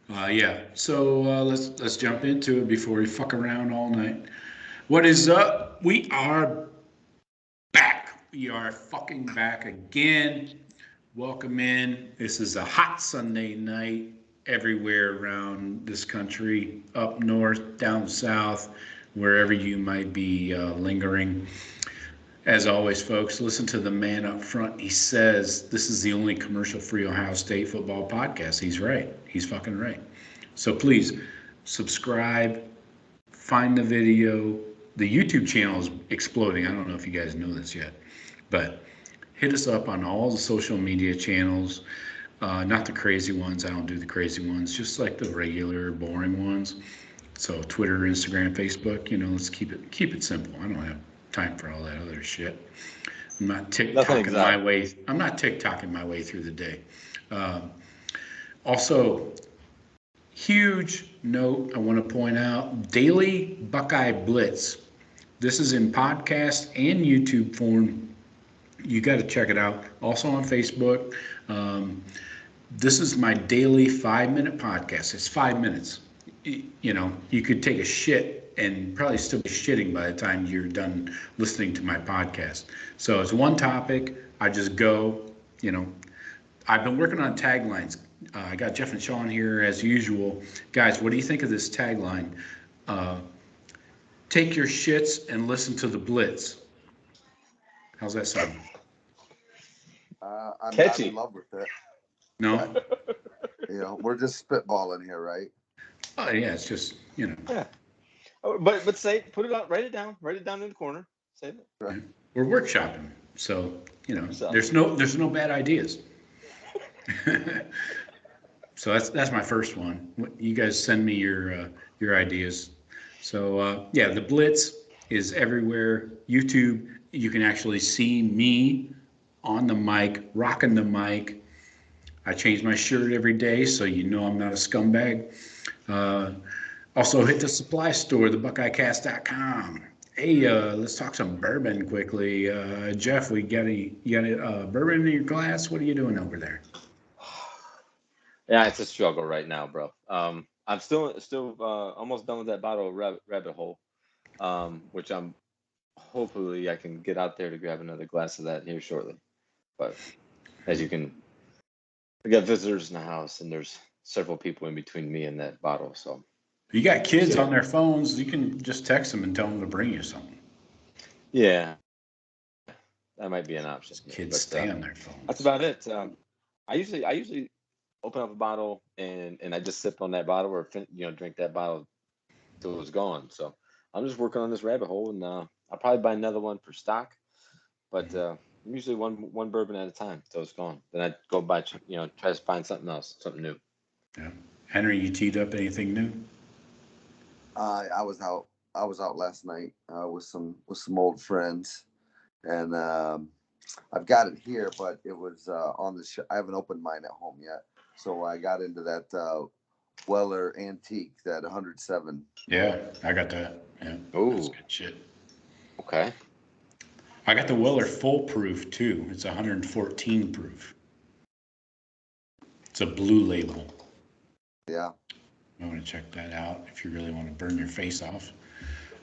Yeah. So let's jump into it before we fuck around all night. What is up? We are back. We are fucking back again. Welcome in. This is a hot Sunday night everywhere around this country, up north, down south, wherever you might be lingering. As always, folks, listen to the man up front. He says this is the only commercial free Ohio State football podcast. He's right. He's fucking right. So please subscribe, find the video. The YouTube channel is exploding. I don't know if you guys know this yet, but hit us up on all the social media channels. Not the crazy ones. I don't do the crazy ones. Just like the regular, boring ones. So Twitter, Instagram, Facebook. Let's keep it simple. I don't have time for all that other shit. I'm not TikToking my way. I'm not TikToking my way through the day. Also, huge note I want to point out: Daily Buckeye Blitz. This is in podcast and YouTube form. You got to check it out. Also on Facebook. This is my daily 5-minute podcast. It's 5 minutes. You could take a shit and probably still be shitting by the time you're done listening to my podcast. So it's one topic. I just go. I've been working on taglines. I got Jeff and Shawn here as usual. Guys, what do you think of this tagline? Take your shits and listen to the Blitz. How's that sound? I'm Catchy. not in love with it. No? We're just spitballing here, right? Oh, yeah, it's just, Yeah. Oh, but say, put it out, write it down in the corner. Say it. Right. We're workshopping. So, So. there's no bad ideas. So that's my first one. You guys send me your ideas. So the Blitz is everywhere. YouTube, you can actually see me on the mic, rocking the mic. I change my shirt every day, so I'm not a scumbag. Also, hit the supply store, thebuckeyecast.com. Hey, let's talk some bourbon quickly. Jeff, you got a bourbon in your glass? What are you doing over there? Yeah, it's a struggle right now, bro. I'm still almost done with that bottle of Rabbit Hole, which hopefully I can get out there to grab another glass of that here shortly. But as you can, we got visitors in the house, and there's several people in between me and that bottle. So You got kids on their phones. You can just text them and tell them to bring you something. yeah, that might be an option. Kids stay on their phones. That's about it. I usually open up a bottle and I just sip on that bottle or drink that bottle till it's gone. So I'm just working on this Rabbit Hole, and I'll probably buy another one for stock, but usually one bourbon at a time till it's gone. Then I go buy try to find something else, something new. Yeah. Henry, you teed up anything new? I was out last night with some old friends, and I've got it here, but it was on the I haven't opened mine at home yet. So I got into that Weller Antique, that 107. Yeah, I got that. Yeah. Oh, that's good shit. Okay. I got the Weller Full Proof too. It's 114 proof. It's a blue label. Yeah. I want to check that out if you really want to burn your face off.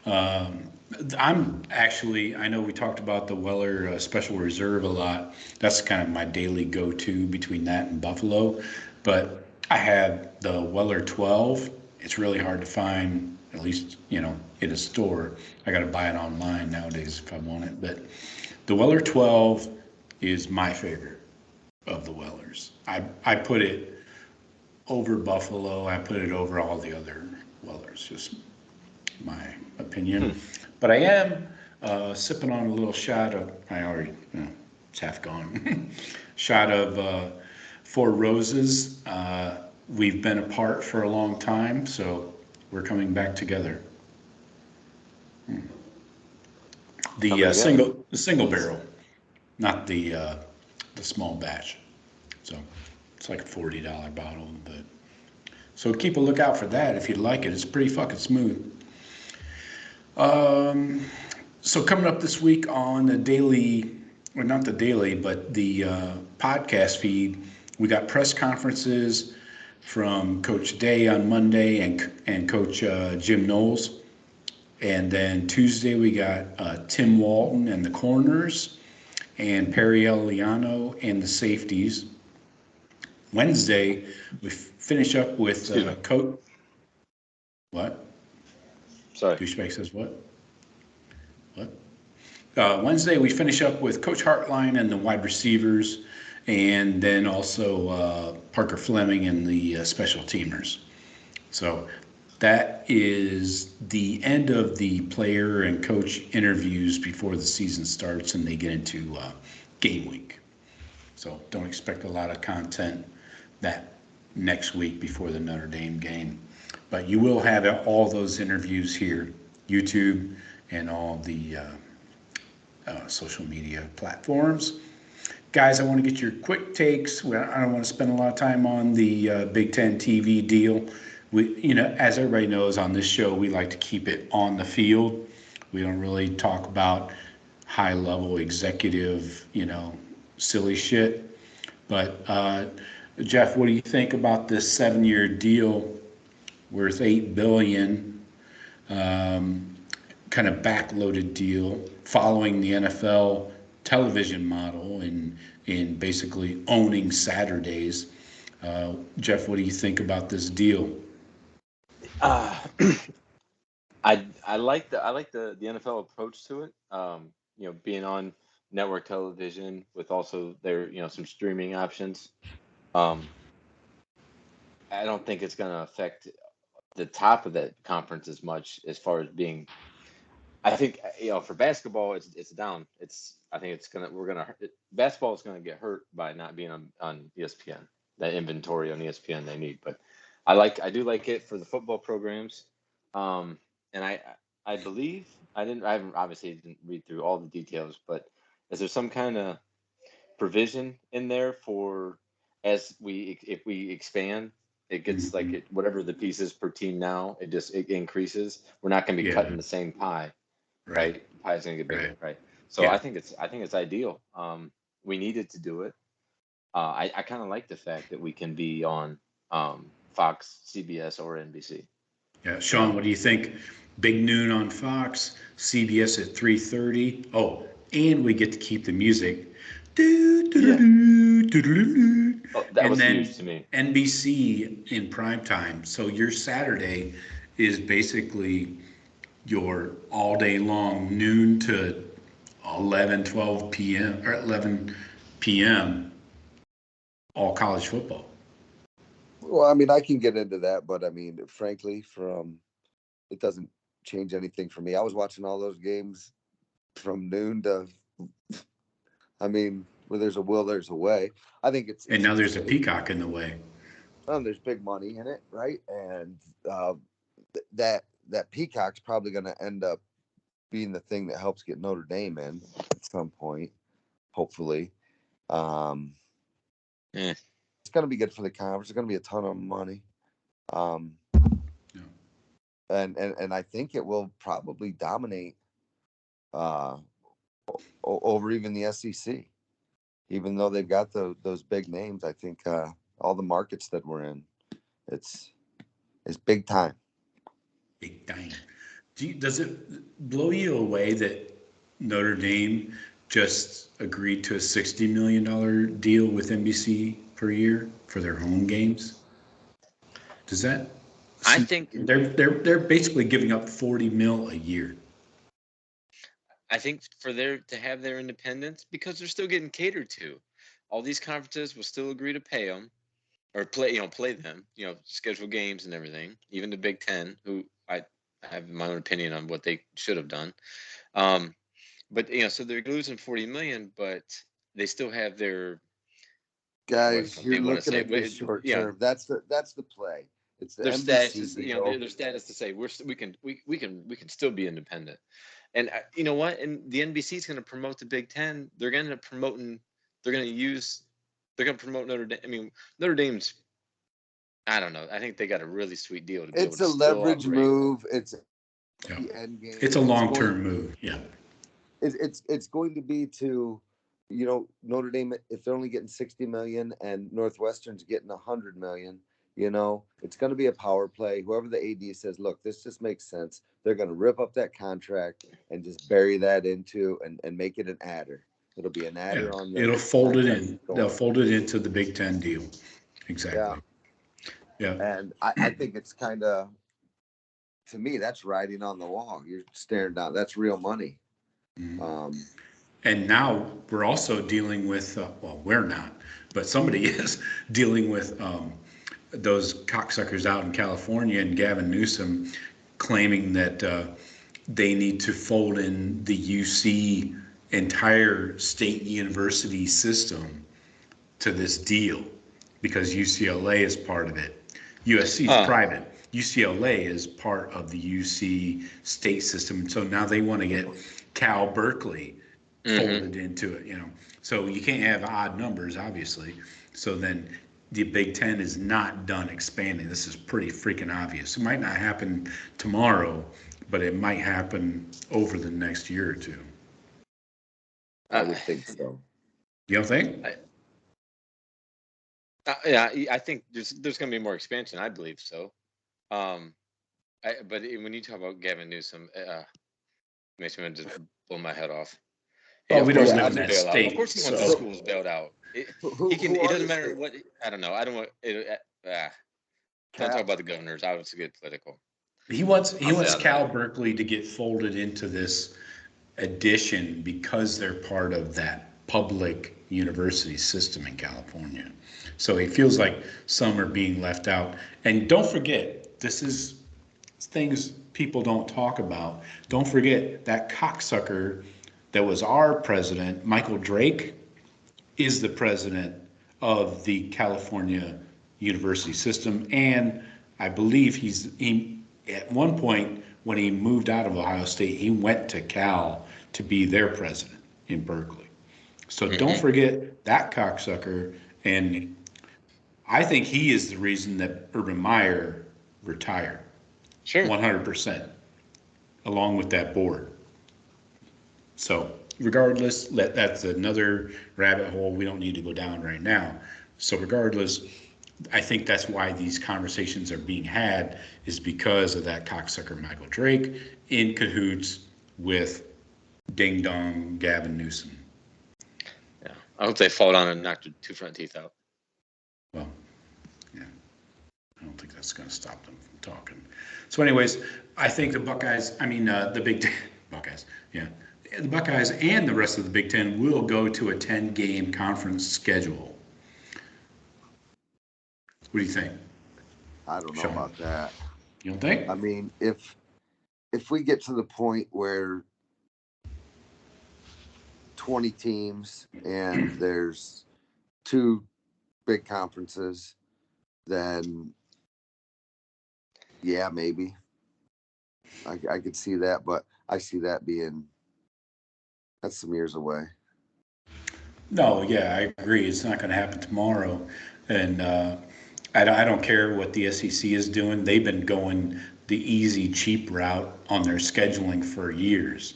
I'm actually, I know we talked about the Weller Special Reserve a lot. That's kind of my daily go-to between that and Buffalo. But I have the Weller 12. It's really hard to find, at least, in a store. I got to buy it online nowadays if I want it. But the Weller 12 is my favorite of the Wellers. I put it over Buffalo. I put it over all the other Wellers. Just my opinion. But I am sipping on a little shot of, it's half gone, shot of Four Roses. We've been apart for a long time, so we're coming back together. The single barrel, not the small batch. So it's like a $40 bottle, but so keep a lookout for that if you like it. It's pretty fucking smooth. So coming up this week on the daily, or not the daily, but the podcast feed, we got press conferences from Coach Day on Monday and Coach Jim Knowles. And then Tuesday we got Tim Walton and the corners, and Perry Eliano and the safeties. Wednesday we finish up with Coach. What? Sorry. Douchebag says what? What? Wednesday we finish up with Coach Hartline and the wide receivers, and then also Parker Fleming and the special teamers. So that is the end of the player and coach interviews before the season starts and they get into game week. So don't expect a lot of content that next week before the Notre Dame game. But you will have all those interviews here, YouTube and all the social media platforms. Guys, I want to get your quick takes. I don't want to spend a lot of time on the Big Ten TV deal. As everybody knows on this show, we like to keep it on the field. We don't really talk about high-level executive, silly shit. But Jeff, what do you think about this 7-year deal worth $8 billion, kind of backloaded deal following the NFL television model in basically owning Saturdays? Jeff, what do you think about this deal? I like the NFL approach to it. Being on network television with also their some streaming options. I don't think it's going to affect the top of that conference as much as far as being. I think for basketball it's down. I think basketball is gonna get hurt by not being on ESPN. That inventory on ESPN they need, but I do like it for the football programs. And I believe I obviously didn't read through all the details, but is there some kind of provision in there for if we expand, it gets whatever the pieces per team now, it increases. We're not going to be cutting the same pie, right? Pie's going to get bigger, right? So I think it's ideal. We needed to do it. I kind of like the fact that we can be on Fox, CBS, or NBC. Yeah, Shawn, what do you think? Big noon on Fox, CBS at 3:30. Oh, and we get to keep the music. That was huge to me. NBC in prime time. So your Saturday is basically your all day long, noon to 11, 12 p.m. or 11 p.m. all college football. Well, I mean, I can get into that, but I mean, frankly, it doesn't change anything for me. I was watching all those games from noon to, I mean, where there's a will, there's a way. I think it's and now there's a peacock in the way. There's big money in it, right? And that peacock's probably going to end up being the thing that helps get Notre Dame in at some point, hopefully. It's going to be good for the conference. It's going to be a ton of money. And I think it will probably dominate over even the SEC, even though they've got those big names. I think all the markets that we're in, it's big time. Big time. Does it blow you away that Notre Dame just agreed to a $60 million deal with NBC per year for their home games? Does that? I think they're basically giving up $40 million a year. I think to have their independence, because they're still getting catered to. All these conferences will still agree to pay them or play them, schedule games and everything. Even the Big Ten, who I have my own opinion on what they should have done. But so they're losing $40 million, but they still have their guys. You're looking at the short term. That's the play. It's the their NBC status. Their status to say we can still be independent. And you know what? And the NBC is going to promote the Big Ten. They're going to promote Notre Dame. I mean, Notre Dame's. I don't know. I think they got a really sweet deal. It's a leverage move. It's the end game. It's a long-term move. Yeah. It's going to be to, Notre Dame, if they're only getting $60 million and Northwestern's getting $100 million, You know, it's going to be a power play. Whoever the AD says, look, this just makes sense. They're going to rip up that contract and just bury that into and make it an adder. It'll be an Yeah, adder on the it'll fold it contract in. They'll going. fold it into the Big Ten deal. Yeah. Exactly. Yeah. And I think it's kind of, to me, that's writing on the wall. You're staring down. That's real money. Um, And now we're also dealing with, well, we're not, but somebody is dealing with those cocksuckers out in California and Gavin Newsom claiming that they need to fold in the UC entire state university system to this deal because UCLA is part of it. USC is private. UCLA is part of the UC state system. So now they want to get Cal Berkeley folded into it, you know. So you can't have odd numbers, obviously. So then the Big Ten is not done expanding. This is pretty freaking obvious. It might not happen tomorrow, but it might happen over the next year or two. I would think so. You don't think? Yeah, I think there's going to be more expansion. I believe so. But when you talk about Gavin Newsom, makes me want to just blow my head off. Oh, we don't course, live in that state. Of course, he wants So the schools bailed out. It doesn't matter what. I don't know. I don't want. Don't talk about the governors. I was get political. he wants Cal Berkeley to get folded into this addition because they're part of that public university system in California. So he feels like some are being left out. And don't forget, this is things people don't talk about. Don't forget that cocksucker that was our president, Michael Drake, is the president of the California university system. And I believe he at one point when he moved out of Ohio State, he went to Cal to be their president in Berkeley. So don't forget that cocksucker. And I think he is the reason that Urban Meyer retired. Sure. 100%, along with that board. So regardless, that's another rabbit hole we don't need to go down right now. So regardless, I think that's why these conversations are being had is because of that cocksucker Michael Drake in cahoots with Ding Dong Gavin Newsom. Yeah, I hope they fall down and knock their two front teeth out. Well, yeah, I don't think that's going to stop them from talking. So anyways, I think the Buckeyes, the Big Ten, Buckeyes, yeah. The Buckeyes and the rest of the Big Ten will go to a 10-game conference schedule. What do you think? I don't know Shawn? about that. You don't think? I mean, if we get to the point where 20 teams and there's 2 big conferences, then yeah, maybe I could see that, but I see that that's some years away. No, yeah, I agree. It's not going to happen tomorrow, and I don't care what the SEC is doing. They've been going the easy, cheap route on their scheduling for years.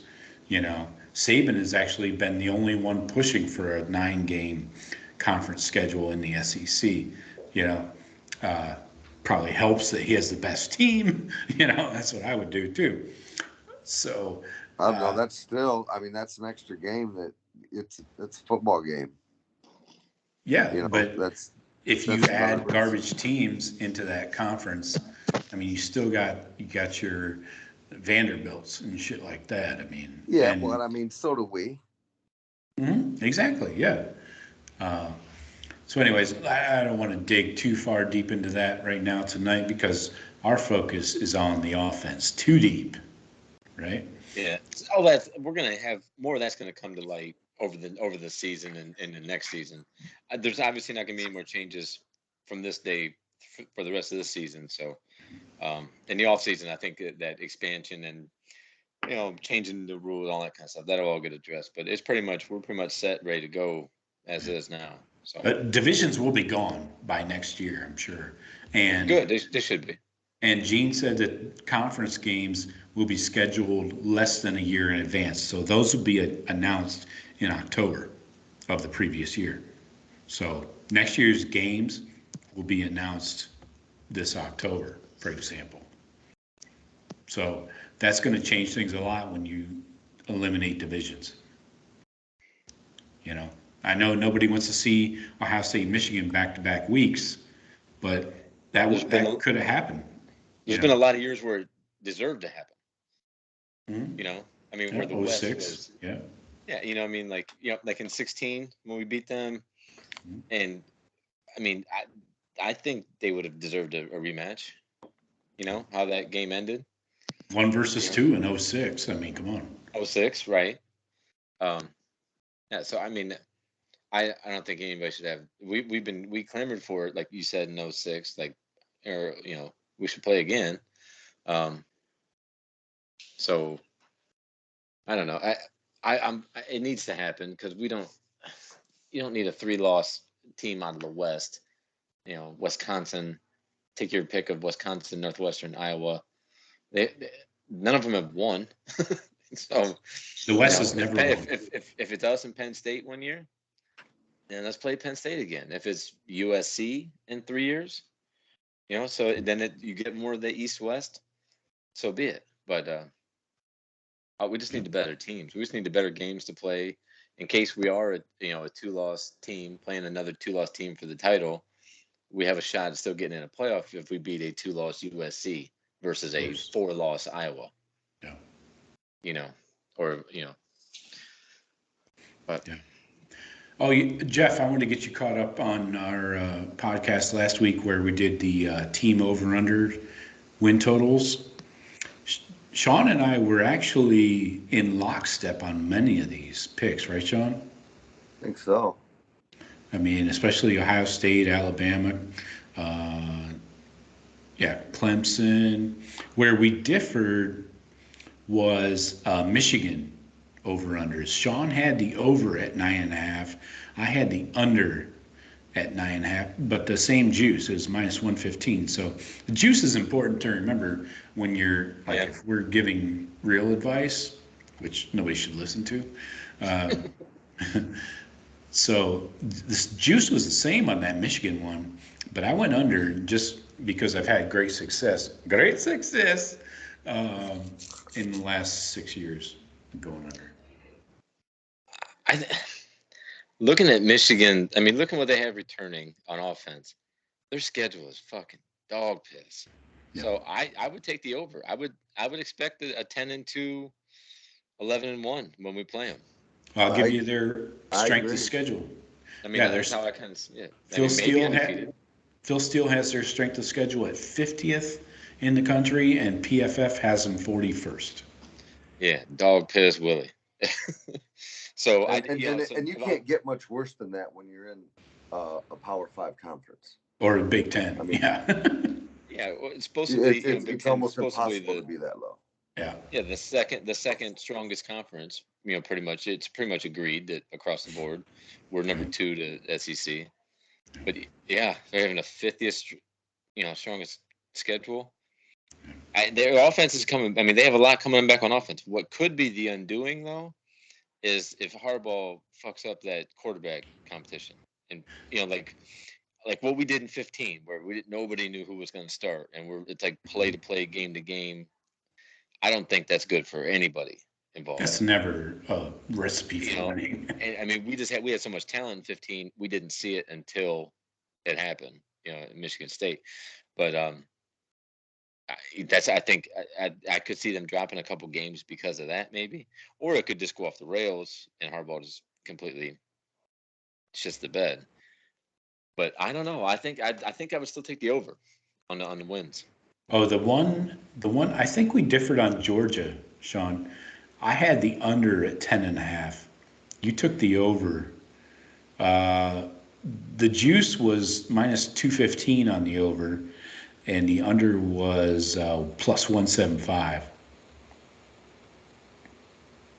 You know, Saban has actually been the only one pushing for a 9-game conference schedule in the SEC. You know, probably helps that he has the best team. You know, that's what I would do too. So I don't know. That's still. I mean, that's an extra game that it's a football game. Yeah, you know, but if you add regardless. garbage teams into that conference, I mean, you got your Vanderbilts and shit like that. I mean, yeah. Well, I mean, so do we. Exactly. Yeah. So, anyways, I don't want to dig too far deep into that right now tonight because our focus is on the offense. Too deep, right? Yeah, all that we're gonna have more of that's gonna come to light over the season and the next season. There's obviously not gonna be any more changes from this day for the rest of this season. So, in the off season, I think that expansion and changing the rules, all that kind of stuff, that'll all get addressed. But we're pretty much set, ready to go as is now. So divisions will be gone by next year, I'm sure. And good, they should be. And Gene said that conference games will be scheduled less than a year in advance. So those will be announced in October of the previous year. So next year's games will be announced this October, for example. So that's going to change things a lot when you eliminate divisions. You know, I know nobody wants to see Ohio State and Michigan back-to-back weeks, but that could have happened. There's been a lot of years where it deserved to happen. Mm-hmm. You know, I mean, Yeah, where the West 06, was. yeah. Yeah, you know, I mean, like like in 16 when we beat them, Mhm. and I mean, I think they would have deserved a rematch. You know how that game ended. 1 versus Yeah. 2 in 06. I mean, come on. 06, right? Yeah. So I mean, I don't think anybody should have. We clamored for it, like you said in 06, like, or we should play again. So I don't know. It needs to happen because you don't need a 3-loss team out of the West. Wisconsin. Take your pick of Wisconsin, Northwestern, Iowa. None of them have won. So The West has never won. If it's us and Penn State one year, then let's play Penn State again. If it's USC in 3 years, so then you get more of the East-West, so be it. But we just need the better teams. We just need the better games to play in case we are a 2-loss team playing another 2-loss team for the title. We have a shot at still getting in a playoff if we beat a 2-loss USC versus a 4-loss Iowa. Yeah. But yeah. Oh, Jeff, I want to get you caught up on our podcast last week where we did the team over-under win totals. Shawn and I were actually in lockstep on many of these picks, right, Shawn? I think so. I mean, especially Ohio State, Alabama, Clemson. Where we differed was Michigan over-unders. Shawn had the over at 9.5. I had the under at 9.5, but the same juice is minus 115. So the juice is important to remember when you're like, if we're giving real advice, which nobody should listen to. So this juice was the same on that Michigan one, but I went under just because I've had great success in the last 6 years going under. Looking at Michigan, I mean, look at what they have returning on offense. Their schedule is fucking dog piss. Yeah. So I would take the over. I would expect a 10-2, 11-1 when we play them. I'll give you their strength of schedule. I mean, that's how I kind of see it. Phil Steele has their strength of schedule at 50th in the country, and PFF has them 41st. Yeah, dog piss Willie. So you can't get much worse than that when you're in a Power 5 conference or a Big Ten. I mean, yeah, well, it's supposed to be. It's almost impossible to be that low. Yeah. Yeah, the second strongest conference. It's pretty much agreed that across the board we're number 2 to SEC. But yeah, they're having a 50th, strongest schedule. Their offense is coming. I mean, they have a lot coming back on offense. What could be the undoing though is if Harbaugh fucks up that quarterback competition, and like what we did in 15, where nobody knew who was going to start, and it's like play to play, game to game. I don't think that's good for anybody involved. That's never a recipe for winning. And I mean, we had so much talent in 15, we didn't see it until it happened, in Michigan State. But I think I could see them dropping a couple games because of that, maybe, or it could just go off the rails and Harbaugh just completely shits the bed. But I don't know. I think I would still take the over on the wins. Oh, the one I think we differed on Georgia, Shawn. I had the under at 10.5. You took the over. The juice was minus 215 on the over, and the under was plus 175.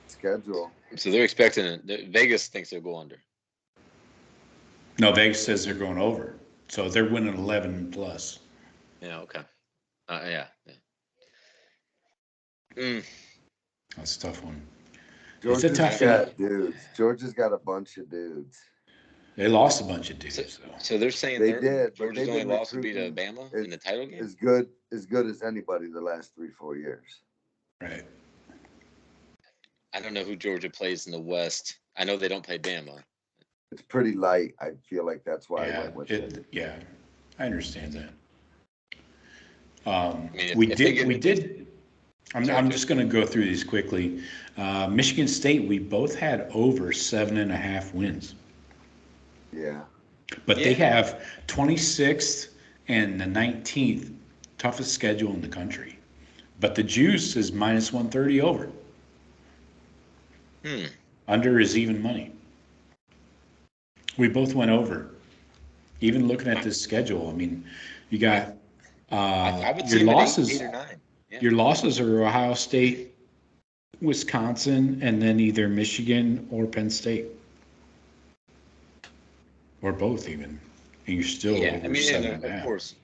Schedule. So they're expecting Vegas thinks they'll go under. No, Vegas says they're going over. So they're winning 11 plus. Yeah, okay. Yeah. That's a tough one. Georgia's got dudes. Georgia's got a bunch of dudes. They lost a bunch of So, dudes, though. so they're saying They did, but Georgia's they've only been loss would be to recruiting Bama as, in the title game. as good as anybody the last 3-4 years. Right. I don't know who Georgia plays in the West. I know they don't play Bama. It's pretty light. I feel like that's why I Yeah. went with it. Yeah. I understand that. I mean, We if they did. get, We if they, did. I'm sorry, just going to go through these quickly. Michigan State. We both had over 7.5 wins, Yeah. but they Yeah. have 26th and the 19th toughest schedule in the country. But the juice is minus 130 over. Under is even money. We both went over. Even looking at this schedule, I mean, you got I would your see them at losses. 8 or 9. Yeah. Your losses are Ohio State, Wisconsin, and then either Michigan or Penn State, or both even. And you're still Yeah, I over mean, seven and and a of half. course,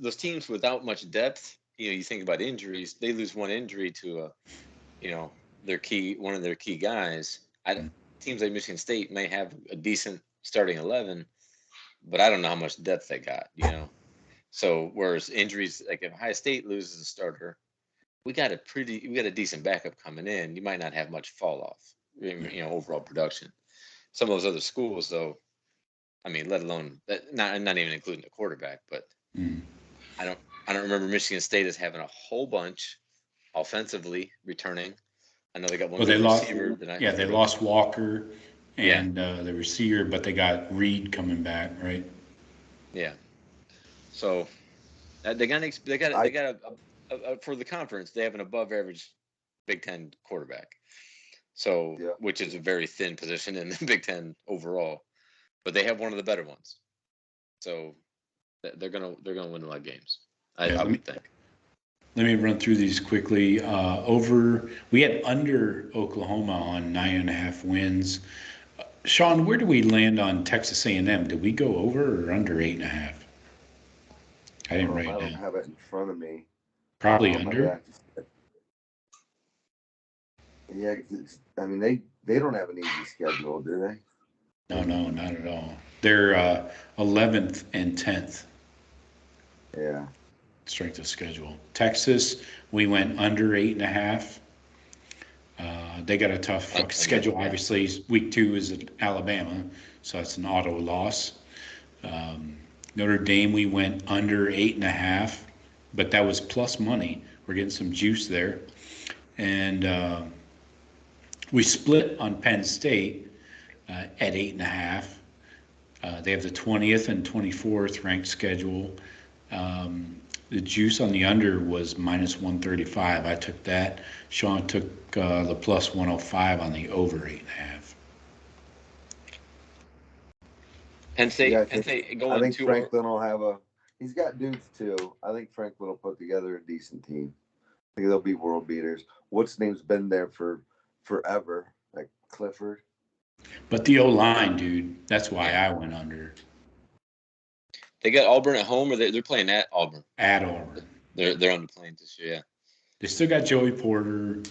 those teams without much depth. You think about injuries. They lose one injury to one of their key guys. Teams like Michigan State may have a decent starting 11, but I don't know how much depth they got. So whereas injuries, like if Ohio State loses a starter, we got a decent backup coming in. You might not have much fall off, overall production. Some of those other schools, though, I mean, let alone that, not even including the quarterback, but I don't remember Michigan State as having a whole bunch offensively returning. I know they got one Well, good they lost. receiver that I Yeah, they forget. lost Walker and the receiver, but they got Reed coming back, right? Yeah. So they got a for the conference. They have an above average Big Ten quarterback. So Yeah. which is a very thin position in the Big Ten overall, but they have one of the better ones. So they're gonna win a lot of games. I would think. Let me run through these quickly. We had under Oklahoma on 9.5 wins. Shawn, where do we land on Texas A&M? Did we go over or under 8.5? I didn't write I it don't down. have it in front of me. Probably I under. have to- Yeah, 'cause I mean they don't have an easy schedule, do they? No, not at all. They're 11th and 10th Yeah. strength of schedule. Texas, we went under 8.5. They got a tough schedule. Yeah. Obviously, week 2 is at Alabama, so that's an auto loss. Notre Dame, we went under 8.5, but that was plus money. We're getting some juice there. And we split on Penn State at 8.5. They have the 20th and 24th ranked schedule. The juice on the under was minus 135. I took that. Shawn took the plus 105 on the over 8.5. Penn State, Yeah, Penn State I going think to Franklin will have he's got dudes too. I think Franklin will put together a decent team. I think they'll be world beaters. What's name's been there for forever, like Clifford. But the O-line, dude, that's why I went under. They got Auburn at home, or they're playing at Auburn. At Auburn. They're on the plane this year. Yeah. They still got Joey Porter.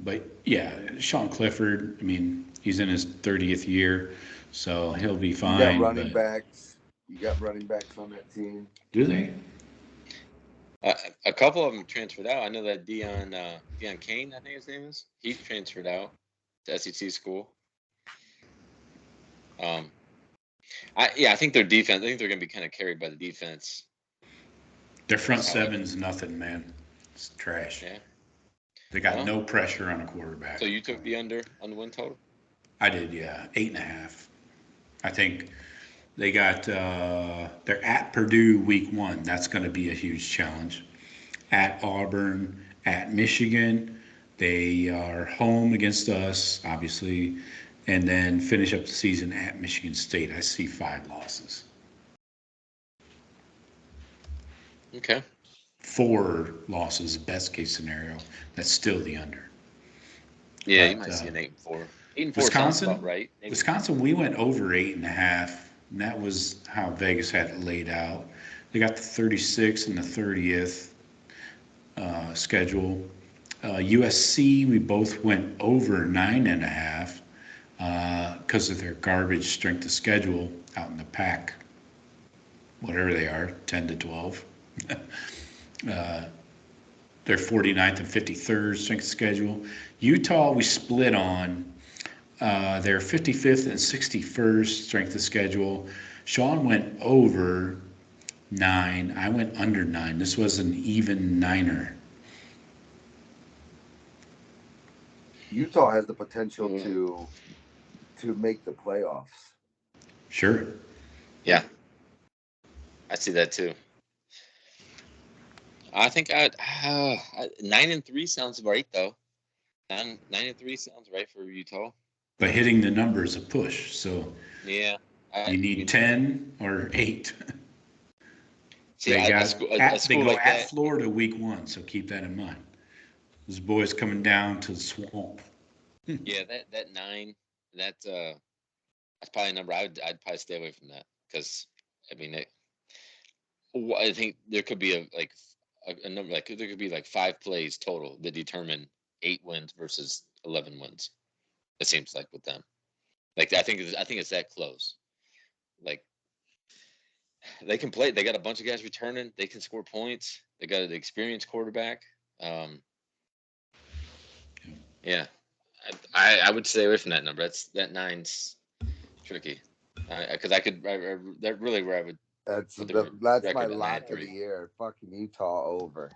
But yeah, Sean Clifford, I mean, he's in his 30th year, so he'll be fine. You got running backs. You got running backs on that team. Do they? A couple of them transferred out. I know that Deion Kane, I think his name is. He transferred out to SEC school. I think their defense. I think they're going to be kind of carried by the defense. Their front seven's nothing, man. It's trash. Yeah. They got no pressure on a quarterback. So you took the under on the win total? I did, yeah. 8.5. I think they got they're at Purdue week 1. That's going to be a huge challenge. At Auburn, at Michigan. They are home against us, obviously, and then finish up the season at Michigan State. I see 5 losses. Okay. 4 losses, best case scenario. That's still the under. Yeah, you might see an 8-4. 8-4 Wisconsin, sounds about right. Maybe. Wisconsin, we went over 8.5, and that was how Vegas had it laid out. They got the 36th and the 30th schedule. USC, we both went over 9.5. because of their garbage strength of schedule out in the pack, whatever they are, 10 to 12. They're 49th and 53rd strength of schedule. Utah, we split on. They're 55th and 61st strength of schedule. Shawn went over 9. I went under 9. This was an even niner. Utah has the potential to make the playoffs. Sure. Yeah, I see that too. I think 9-3 sounds right though. 9-3 sounds right for Utah. But hitting the number is a push. So Yeah, you need 10 or 8. See, They a go school at Florida week 1, so keep that in mind. Those boys coming down to the swamp. Yeah, that 9, that's probably a number I'd probably stay away from that because I mean I think there could be a number like there could be like 5 plays total that determine 8 wins versus 11 wins. It seems like with them, like I think it's that close. Like they can play. They got a bunch of guys returning. They can score points. They got an experienced quarterback. Yeah, I would stay away from that number. That 9's tricky because that really where I would. That's my lock of the year. Fucking Utah over.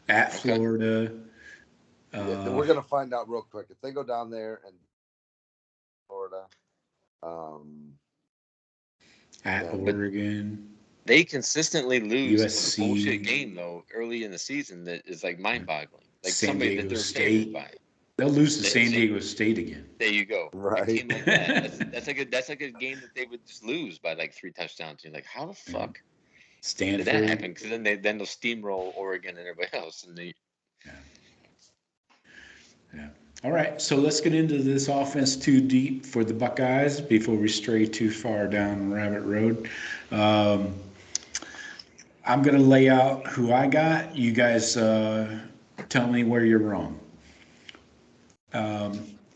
At Florida. We're gonna find out real quick if they go down there and Florida. At Oregon. They consistently lose USC. a bullshit game though early in the season that is like mind-boggling. Like San Diego State. By. They'll lose to San Diego State again. There you go. Right. A team like that. That's like a game that they would just lose by like 3 touchdowns. You're like, how the fuck Stanford. did that happen? Because then they'll steamroll Oregon and everybody else, and Yeah. All right, so let's get into this offense too deep for the Buckeyes before we stray too far down rabbit road. I'm going to lay out who I got. You guys tell me where you're wrong.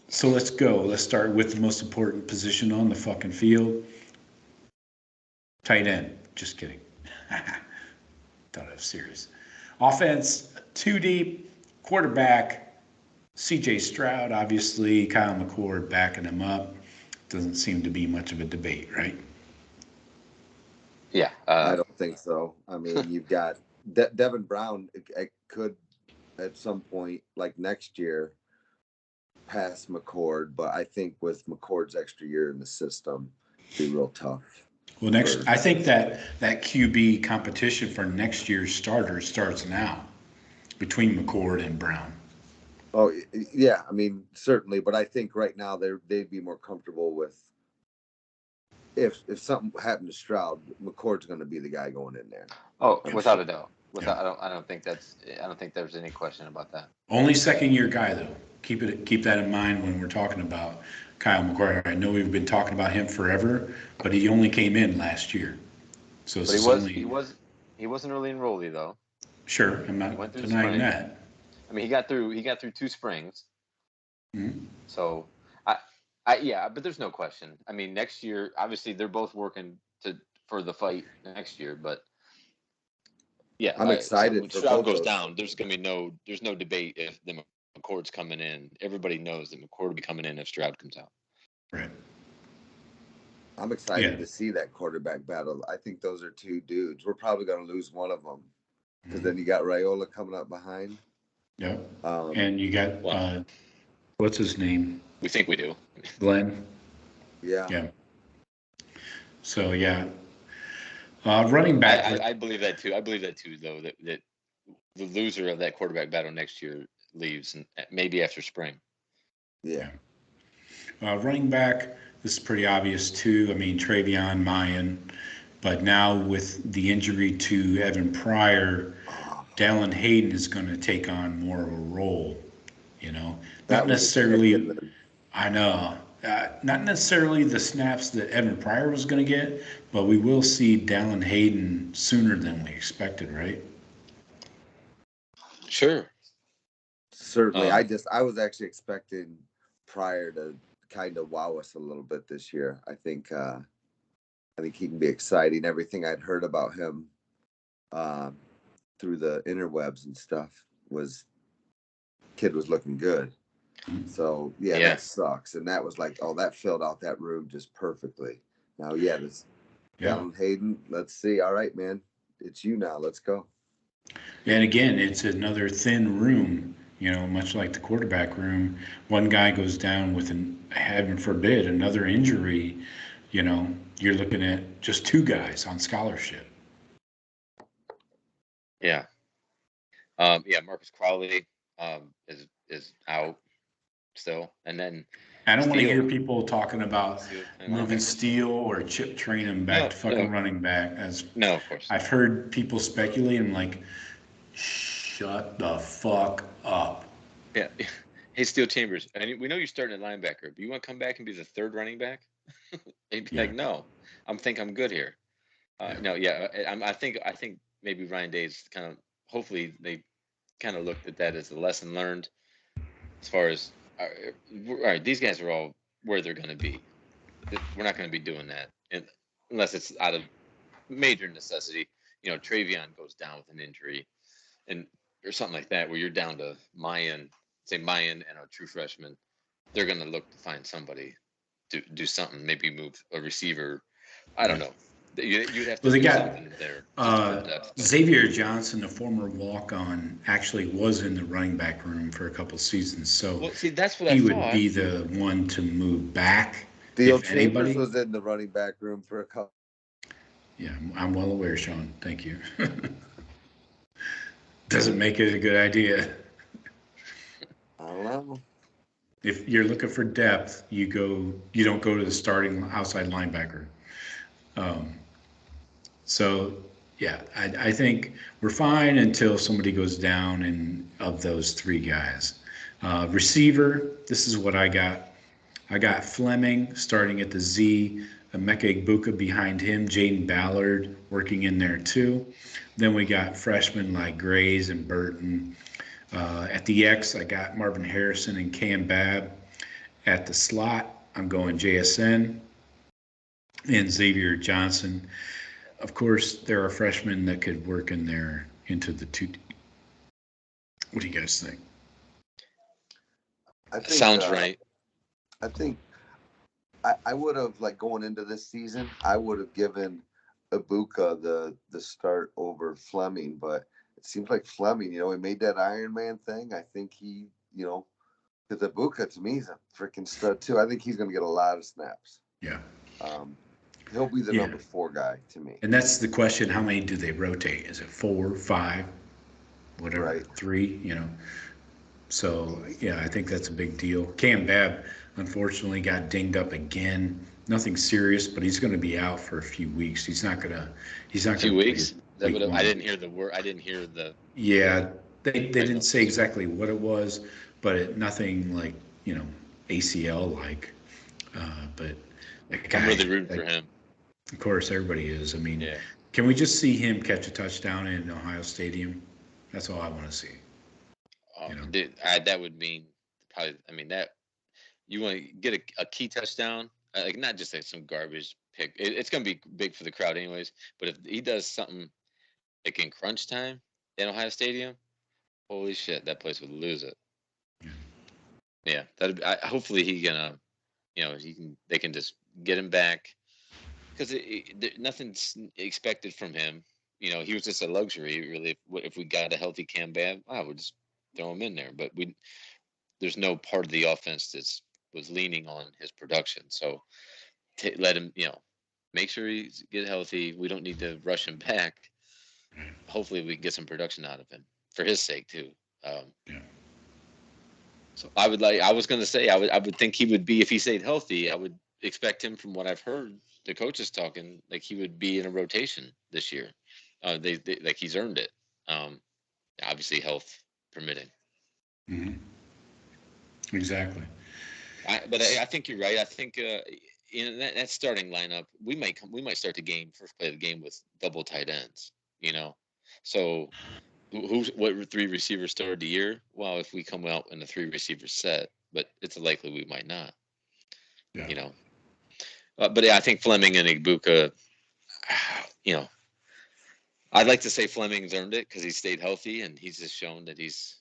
So let's go. Let's start with the most important position on the fucking field. Tight end. Just kidding. Thought I was serious. Offense, 2 deep. Quarterback, C.J. Stroud, obviously. Kyle McCord backing him up. Doesn't seem to be much of a debate, right? yeah. I don't think so. I mean, you've got Devin Brown. It could at some point, like next year, pass McCord, but I think with McCord's extra year in the system, it'd be real tough. Well, I think that QB competition for next year's starter starts now between McCord and Brown. Oh yeah, I mean certainly, but I think right now they'd be more comfortable with if something happened to Stroud, McCord's going to be the guy going in there. Oh, without a doubt. I don't think there's any question about that. Only second-year guy though. Keep that in mind when we're talking about Kyle McCord. I know we've been talking about him forever, but he only came in last year. So he was an early enrollee though. Sure, I'm not denying that. I mean, he got through 2 springs. Mm-hmm. So, yeah, but there's no question. I mean, next year, obviously, they're both working for the fight next year. But yeah, I'm excited. When Stroud goes down, there's no debate if the McCord's coming in. Everybody knows that McCord will be coming in if Stroud comes out. Right. I'm excited to see that quarterback battle. I think those are 2 dudes. We're probably going to lose one of them because then you got Raiola coming up behind. Yeah. And you got what's his name? We think we do. Glenn. Yeah. Yeah. So yeah. Running back. I believe that too. I believe that too, though. That the loser of that quarterback battle next year leaves, and maybe after spring. Yeah. Running back. This is pretty obvious too. I mean, Travion, Mayan, but now with the injury to Evan Pryor, Dallin Hayden is going to take on more of a role. You know, not necessarily. I know. Not necessarily the snaps that Evan Pryor was going to get, but we will see Dallin Hayden sooner than we expected, right? Sure. Certainly. I was actually expecting prior to kind of wow us a little bit this year. I think he can be exciting. Everything I'd heard about him through the interwebs and stuff was kid was looking good. So yeah, that sucks. And that was like, oh, that filled out that room just perfectly. Now, this Alan Hayden. Let's see. All right, man, it's you now. Let's go. And again, it's another thin room. Much like the quarterback room. One guy goes down with heaven forbid, another injury. You're looking at just two guys on scholarship. Yeah. Marcus Crowley is out still, and then I don't want to hear people talking about moving Steele or Chip Trainum back to fucking running back. No, of course. I've heard people speculate. I'm like, shut the fuck up. Yeah. Hey, Steele Chambers, and we know you're starting at linebacker, but you want to come back and be the third running back? He'd be like, no, I'm good here. No, yeah, I think maybe Ryan Day's kind of, hopefully they kind of looked at that as a lesson learned as far as, all right, these guys are all where they're going to be. We're not going to be doing that unless it's out of major necessity. Travion goes down with an injury or something like that, where you're down to Mayan and a true freshman. They're going to look to find somebody to do something, maybe move a receiver. I don't know. You'd have to do something there. Xavier Johnson, the former walk-on, actually was in the running back room for a couple seasons. So that's what he would be the one to move back. Steele Chambers was in the running back room for a couple. Yeah, I'm well aware, Shawn. Thank you. Doesn't make it a good idea. I don't know. If you're looking for depth, you don't go to the starting outside linebacker. So yeah, I think we're fine until somebody goes down, and of those three guys. Receiver, this is what I got. I got Fleming starting at the Z, Emeka Egbuka behind him, Jaden Ballard working in there too. Then we got freshmen like Grays and Burton. At the X, I got Marvin Harrison and Cam Babb. At the slot, I'm going JSN and Xavier Johnson. Of course, there are freshmen that could work in there into the two. What do you guys think? Sounds right. I think I would have, like, going into this season, I would have given Egbuka the start over Fleming, but it seems like Fleming, he made that Iron Man thing. I think he, because Egbuka to me is a freaking stud too. I think he's going to get a lot of snaps. Yeah. He'll be the number 4 guy to me. And that's the question: how many do they rotate? Is it 4, 5, whatever, right. 3? So yeah, I think that's a big deal. Cam Babb unfortunately got dinged up again. Nothing serious, but he's going to be out for a few weeks. He's not going to. A few weeks. I didn't hear the word. I didn't hear the. Yeah, they didn't say exactly what it was, but nothing like ACL like. But that guy, I'm really rooting for him. Of course, everybody is. I mean, can we just see him catch a touchdown in Ohio Stadium? That's all I want to see. Dude, that would mean probably. I mean, that you want to get a key touchdown, like not just like some garbage pick. It's going to be big for the crowd anyways. But if he does something like in crunch time in Ohio Stadium, holy shit, that place would lose it. Yeah, hopefully he gonna, they can just get him back, because nothing's expected from him. He was just a luxury, really. If we got a healthy Cam Babb, we'll just throw him in there. But there's no part of the offense that was leaning on his production. So let him, make sure he's get healthy. We don't need to rush him back. Hopefully we can get some production out of him for his sake too. So I was going to say, I would think he would be, if he stayed healthy, I would expect him, from what I've heard the coaches talking, like he would be in a rotation this year. They like he's earned it. Obviously health permitting. Mm-hmm. Exactly. But I think you're right. I think in that starting lineup, we might start the first play of the game with double tight ends. So what 3 receivers started the year? Well, if we come out in a 3 receiver set, but it's likely we might not. Yeah. You know, but yeah, I think Fleming and Ibuka. You know, I'd like to say Fleming's earned it because he stayed healthy and he's just shown that he's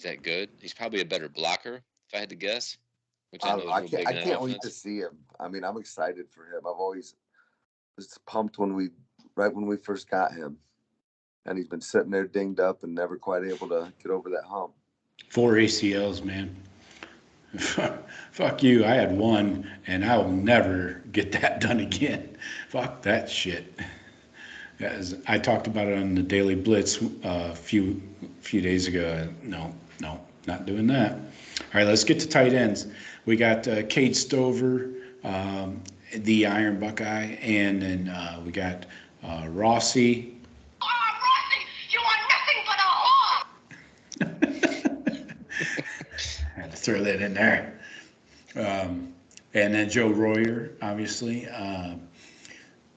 that good. He's probably a better blocker, if I had to guess, which I know is real big I in that can't wait to offense. see him. I mean, I'm excited for him. I've always was pumped right when we first got him, and he's been sitting there dinged up and never quite able to get over that hump. 4 ACLs, man. Fuck you. I had one, and I will never get that done again. Fuck that shit. As I talked about it on the Daily Blitz a few days ago. No, not doing that. All right, let's get to tight ends. We got Cade Stover, the Iron Buckeye, and then we got Rossi. Rossi, you are nothing but a whore! I had to throw that in there. And then Joe Royer, obviously.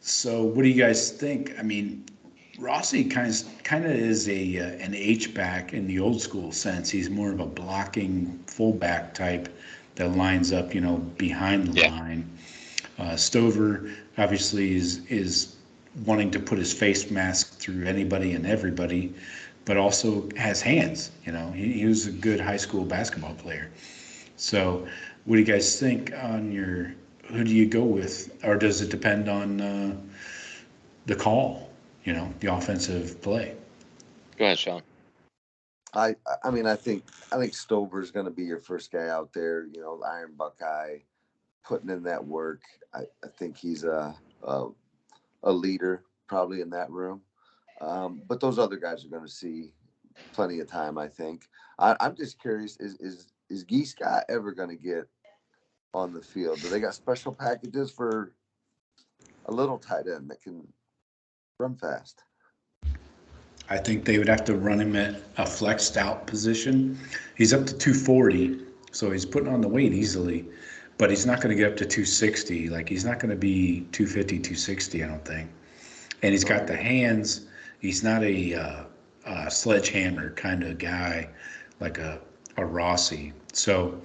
So what do you guys think? I mean, Rossi kind of is an H back in the old school sense. He's more of a blocking fullback type that lines up, behind the line. Stover obviously is wanting to put his face mask through anybody and everybody, but also has hands. He was a good high school basketball player. So, what do you guys think on who do you go with, or does it depend on the call? The offensive play. Go ahead, Shawn. I mean, I think Stover's going to be your first guy out there. The Iron Buckeye, putting in that work. I think he's a leader probably in that room. But those other guys are going to see plenty of time. I think. I'm just curious: is Gee Scott ever going to get on the field? Do they got special packages for a little tight end that can run fast? I think they would have to run him at a flexed out position. He's up to 240, so he's putting on the weight easily, but he's not going to get up to 260. Like, he's not going to be 250, 260, I don't think. And he's got the hands. He's not a sledgehammer kind of guy like a Rossi. So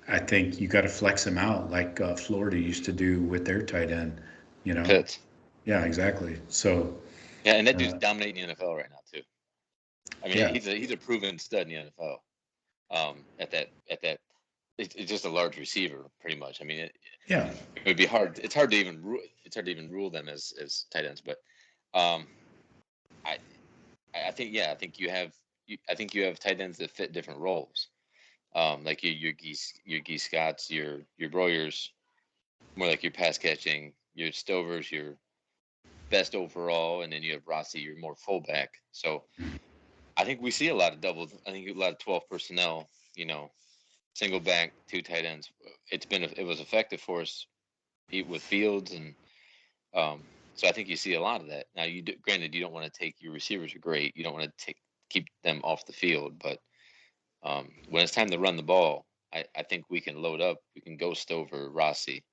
I think you got to flex him out like Florida used to do with their tight end. Pitts. Yeah, exactly. So yeah, and that dude's dominating the NFL right now too. I mean, yeah. he's a proven stud in the NFL. At that, it's just a large receiver, pretty much. I mean, it would be hard. It's hard to even rule them as tight ends. But I think you have tight ends that fit different roles. Like your Gee Scotts, your Broyers, more like your pass catching, your Stovers, your best overall, and then you have Rossi, your more fullback. So I think we see a lot of doubles. I think a lot of 12 personnel. Single back, 2 tight ends. It was effective for us with Fields, and so I think you see a lot of that. Now, granted, you don't want to take your receivers are great. You don't want to keep them off the field, but when it's time to run the ball, I think we can load up. We can go Stover, Rossi,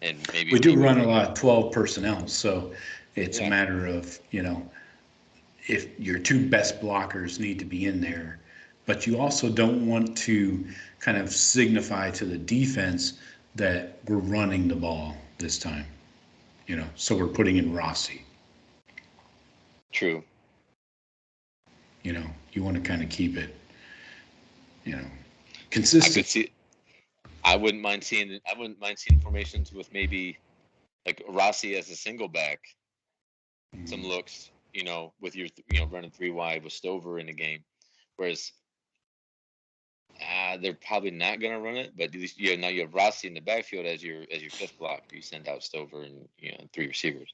and maybe we do run a lot of 12 personnel, so it's a matter of if your 2 best blockers need to be in there, but you also don't want to kind of signify to the defense that we're running the ball this time, so we're putting in Rossi. True. You want to kind of keep it, consistent. I wouldn't mind seeing formations with maybe like Rossi as a single back, some looks, with your running 3 wide with Stover in the game, whereas they're probably not going to run it, but now you have Rossi in the backfield as your 5th block. You send out Stover and 3 receivers,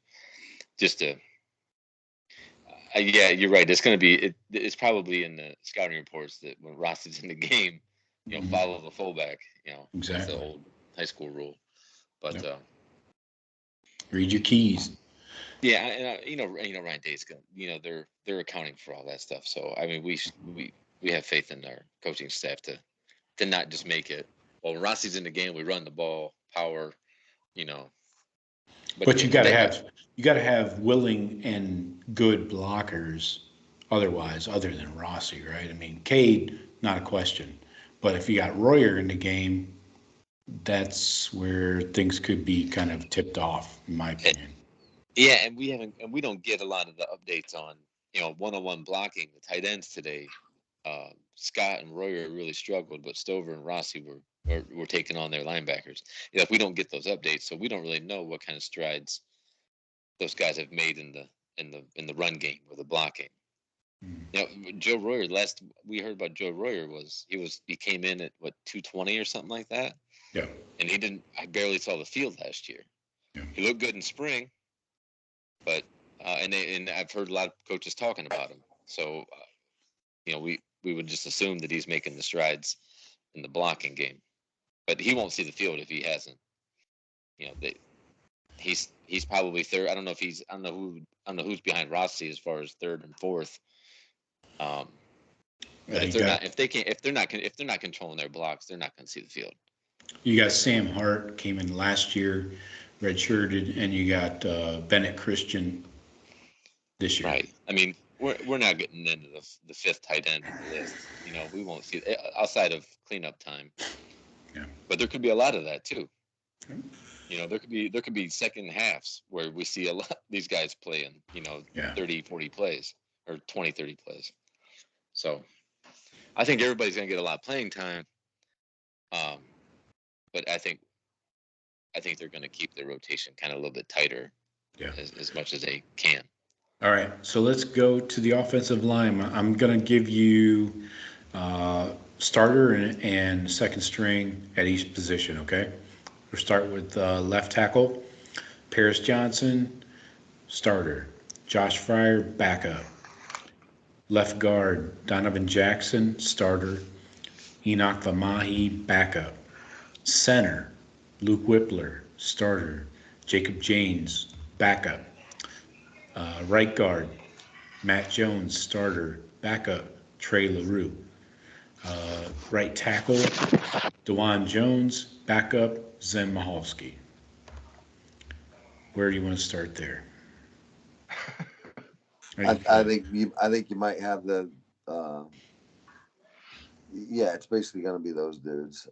just to. Yeah, you're right. It's going to be. It's probably in the scouting reports that when Rossi's in the game, follow the fullback. Exactly. That's the old high school rule. But read your keys. Yeah, and Ryan Day's going. They're accounting for all that stuff. So I mean, we have faith in our coaching staff to not just make it. Well, when Rossi's in the game, we run the ball, power. But you got to have willing and good blockers. Otherwise, other than Rossi, right? I mean, Cade, not a question. But if you got Royer in the game, that's where things could be kind of tipped off, in my opinion. Yeah, and we don't get a lot of the updates on one-on-one blocking the tight ends today. Scott and Royer really struggled, but Stover and Rossi were taking on their linebackers. We don't get those updates, so we don't really know what kind of strides those guys have made in the run game or the blocking. Joe Royer. Last we heard about Joe Royer he came in at 220 or something like that. Yeah. And he didn't. I barely saw the field last year. Yeah. He looked good in spring, but and I've heard a lot of coaches talking about him. So we would just assume that he's making the strides in the blocking game, but he won't see the field if he hasn't. He's probably third. I don't know who's behind Rossi as far as third and fourth. But if they're not controlling their blocks, they're not going to see the field. You got Sam Hart came in last year, redshirted, and you got Bennett Christian this year. Right. I mean, we're not getting into the fifth tight end of the list. We won't see it outside of cleanup time. Yeah. But there could be a lot of that too. There could be second halves where we see a lot these guys playing, 30, 40 plays or 20, 30 plays. So I think everybody's going to get a lot of playing time. But I think they're going to keep their rotation kind of a little bit tighter as much as they can. All right, so let's go to the offensive line. I'm going to give you starter and second string at each position, okay? We'll start with left tackle, Paris Johnson, starter. Josh Fryer, backup. Left guard, Donovan Jackson, starter. Enoch Vamahi, backup. Center, Luke Whippler, starter. Jacob James, backup. Right guard, Matt Jones, starter. Backup, Trey LaRue. Right tackle, DeJuan Jones, backup, Zen Mahalski. Where do you want to start there? I think you might have the. It's basically going to be those dudes.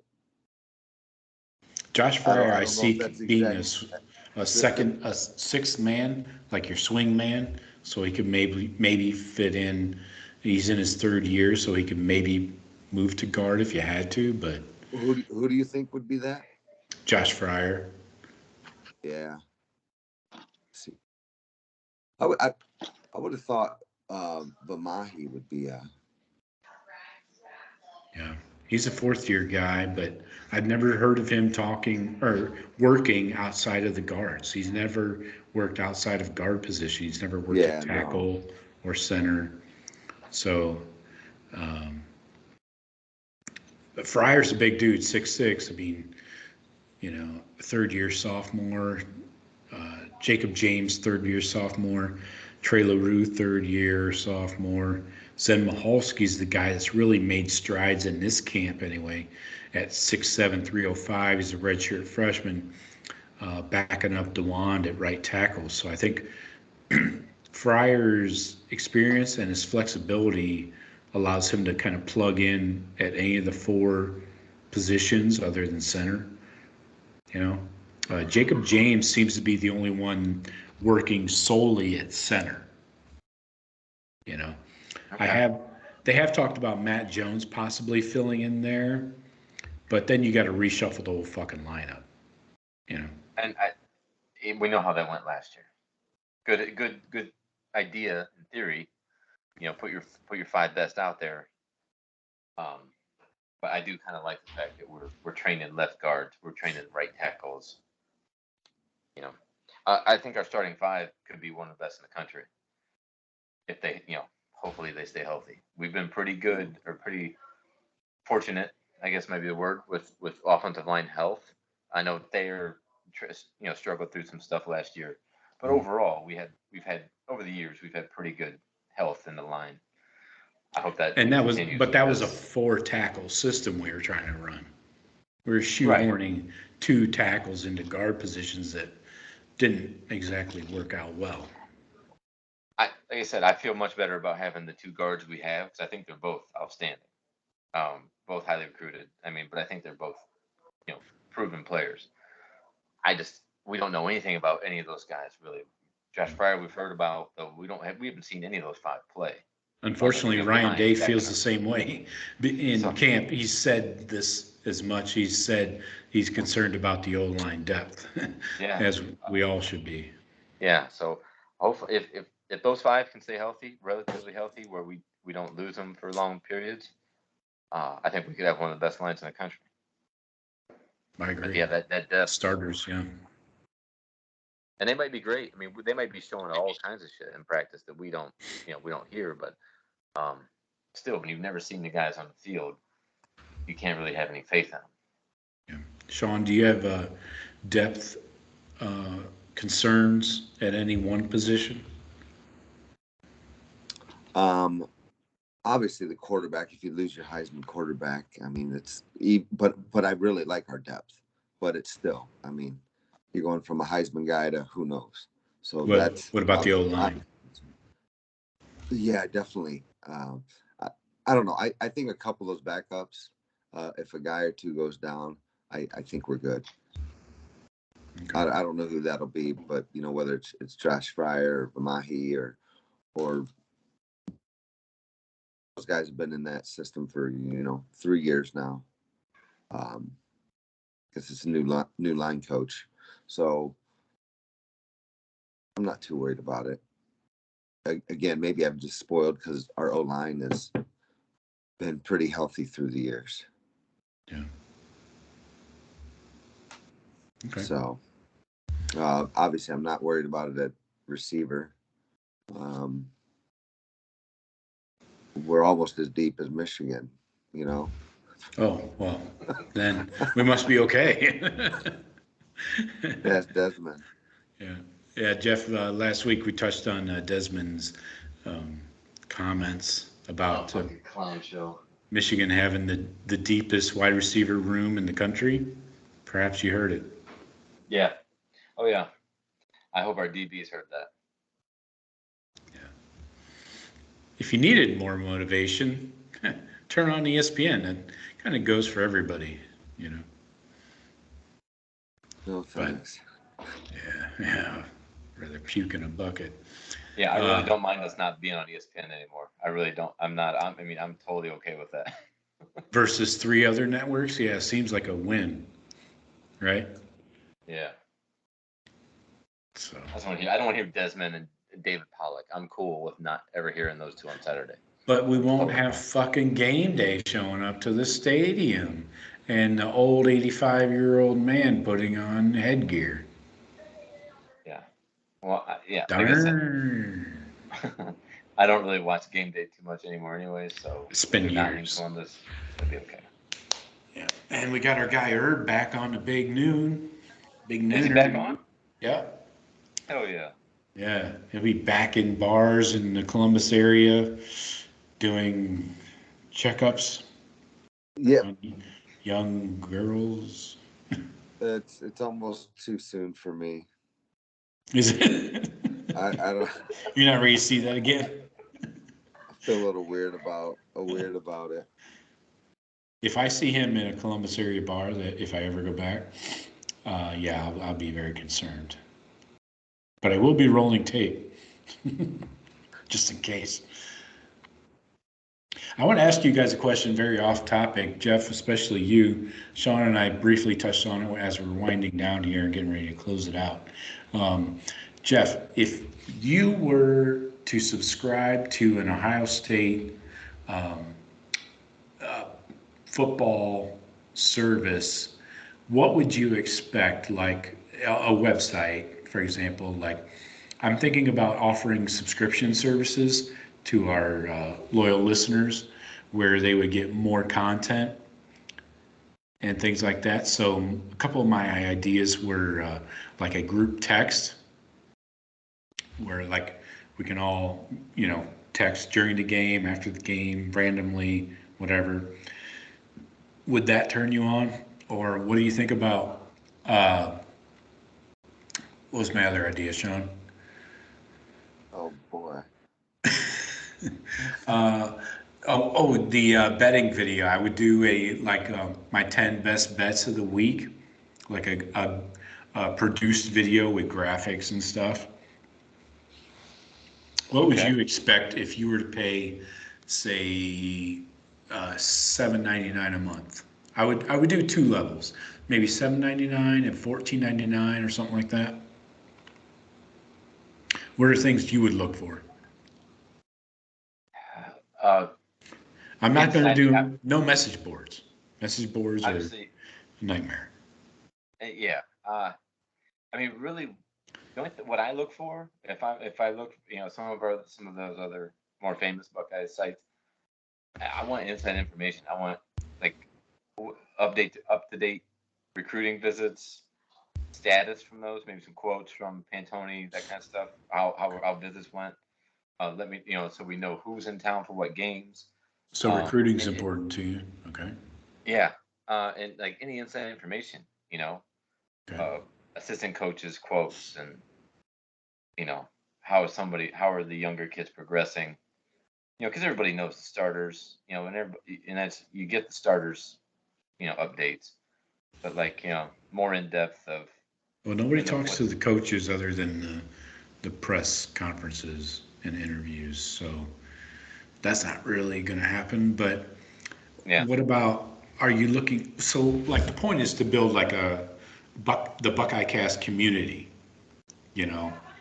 Josh Fryer, I see being a sixth man, like your swing man, so he could maybe fit in. He's in his third year, so he could maybe move to guard if you had to. But who do you think would be that? Josh Fryer. Yeah. See, I would have thought Vamahi would be a. Yeah, he's a fourth-year guy, but I've never heard of him talking or working outside of the guards. He's never worked outside of guard position. He's never worked at tackle or center. So, but Fryer's a big dude, 6'6". I mean, third-year sophomore. Jacob James, third-year sophomore. Trey LaRue, third-year sophomore. Zen Mahalski's the guy that's really made strides in this camp anyway. At 6'7", 305, he's a redshirt freshman, backing up DeWand at right tackle. So I think Fryer's experience and his flexibility allows him to kind of plug in at any of the four positions other than center. Jacob James seems to be the only one working solely at center. Okay. They have talked about Matt Jones possibly filling in there, but then you got to reshuffle the whole fucking lineup. And we know how that went last year. Good idea in theory. Put your five best out there. But I do kind of like the fact that we're training left guards, we're training right tackles. I think our starting five could be one of the best in the country if they, hopefully they stay healthy. We've been pretty good or pretty fortunate, I guess maybe the word, with offensive line health. I know they're struggled through some stuff last year, but overall we've had over the years we've had pretty good health in the line. I hope that continues. That was a 4-tackle system we were trying to run. We were shoehorning 2 tackles into guard positions that didn't exactly work out well. Like I said, I feel much better about having the 2 guards we have because I think they're both outstanding. Both highly recruited. I mean, but I think they're both, proven players. We don't know anything about any of those guys really. Josh Pryor, we've heard about, but we haven't seen any of those five play. Unfortunately, Other than, Ryan behind Day checking feels the them. same way. In So- camp, he said this as much. He said he's concerned about the O-line depth, Yeah. as we all should be. Yeah. So hopefully, if those five can stay healthy, relatively healthy, where we don't lose them for long periods, I think we could have one of the best lines in the country. I agree. But yeah, that depth. Starters, yeah. And they might be great. I mean, they might be showing all kinds of shit in practice that we don't hear. But still, when you've never seen the guys on the field, you can't really have any faith in them. Yeah. Shawn, do you have depth concerns at any one position? Obviously the quarterback. If you lose your Heisman quarterback, I mean, but I really like our depth. But it's still, I mean, you're going from a Heisman guy to who knows. So What about the O-line? Yeah, definitely. I don't know. I think a couple of those backups, if a guy or two goes down, I think we're good. Okay. I don't know who that'll be, but whether it's Josh Fryer or Mahi or those guys have been in that system for 3 years now. Because it's a new line coach, so I'm not too worried about it. Again, maybe I'm just spoiled because our O-line has been pretty healthy through the years. Yeah. Okay. So obviously I'm not worried about it at receiver. We're almost as deep as Michigan, Oh, well, then we must be okay. That's Desmond. Yeah. Yeah, Jeff, last week we touched on Desmond's comments about clown show. Michigan having the deepest wide receiver room in the country. Perhaps you heard it. Yeah. Oh, yeah. I hope our DBs heard that. Yeah. If you needed more motivation, turn on ESPN. It kind of goes for everybody, No thanks. But, yeah. Rather puke in a bucket. Yeah, I really don't mind us not being on ESPN anymore. I really don't. I'm totally okay with that. Versus 3 other networks, yeah, it seems like a win, right? Yeah. So I don't want to hear Desmond and David Pollock. I'm cool with not ever hearing those two on Saturday. But we won't have fucking game day showing up to the stadium and the old 85-year-old man putting on headgear. Yeah. Well, yeah. Darn. I don't really watch game day too much anymore anyway, so it's been years. Not in Columbus, it'll be okay. Yeah. And we got our guy Herb back on the Big Noon. Big Noon. Is he back on? Yeah. Hell yeah. Yeah. He'll be back in bars in the Columbus area doing checkups. Yep. On young girls. It's almost too soon for me. Is it? I don't. You're not ready to see that again? I feel a little weird about it. If I see him in a Columbus area bar, that if I ever go back, yeah, I'll be very concerned. But I will be rolling tape, just in case. I want to ask you guys a question very off topic, Jeff, especially you. Shawn and I briefly touched on it as we're winding down here and getting ready to close it out. Jeff, if you were to subscribe to an Ohio State football service, what would you expect? Like a website, for example, like I'm thinking about offering subscription services to our loyal listeners where they would get more content and things like that. So a couple of my ideas were like a group text where like we can all, text during the game, after the game, randomly, whatever. Would that turn you on? Or what do you think about, what was my other idea, Shawn? Oh boy. The betting video. I would do my 10 best bets of the week, like a produced video with graphics and stuff. What would Okay. you expect if you were to pay, say, $7.99 a month? I would do two levels, maybe $7.99 and $14.99 or something like that. What are things you would look for? Uh, I'm not going to Inside- do no message boards. Message boards are a obviously, nightmare. yeah. I mean, really, what I look for, if I look, some of those other more famous Buckeye sites, I want inside information. I want like up to date recruiting visits, status from those, maybe some quotes from Pantone, that kind of stuff. How visits went. Let me, so we know who's in town for what games. So recruiting's and- important to you. Okay. Yeah, and like any inside information, Okay. assistant coaches quotes, and how are the younger kids progressing? Because everybody knows the starters, and that's you get the starters, updates, but like more in depth of Well, nobody you know, talks to what's- the coaches other than the press conferences and interviews. So that's not really going to happen. But yeah, what about, are you looking, so like the point is to build like the Buckeye Cast community,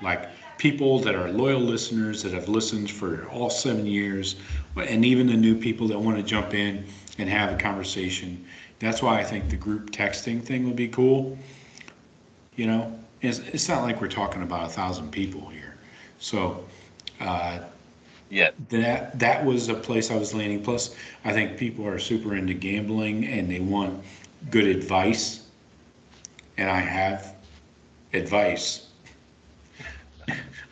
like people that are loyal listeners that have listened for all 7 years, and even the new people that want to jump in and have a conversation. That's why I think the group texting thing would be cool. It's not like we're talking about 1,000 people here. So yeah, that was a place I was landing. Plus, I think people are super into gambling and they want good advice. And I have advice.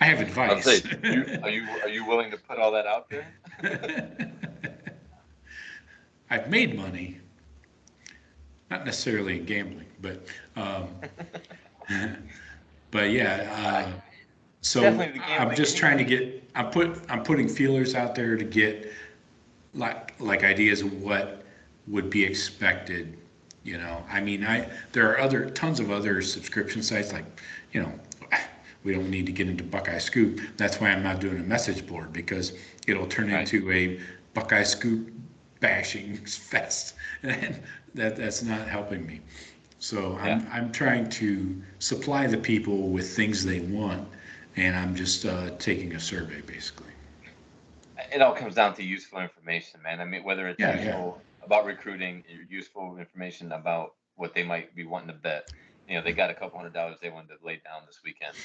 I have I'll advice. say, are you willing to put all that out there? I've made money, not necessarily in gambling, but yeah. So Definitely the I'm gambling. just trying to get. I'm putting feelers out there to get like ideas of what would be expected. I mean, there are tons of other subscription sites like, you know, we don't need to get into Buckeye Scoop. That's why I'm not doing a message board, because it'll turn Right. into a Buckeye Scoop bashing fest, and that's not helping me. So I'm trying to supply the people with things they want, and I'm just taking a survey basically. It all comes down to useful information, man. I mean, whether it's Yeah, useful about recruiting, useful information about what they might be wanting to bet. They got a couple $100 they wanted to lay down this weekend.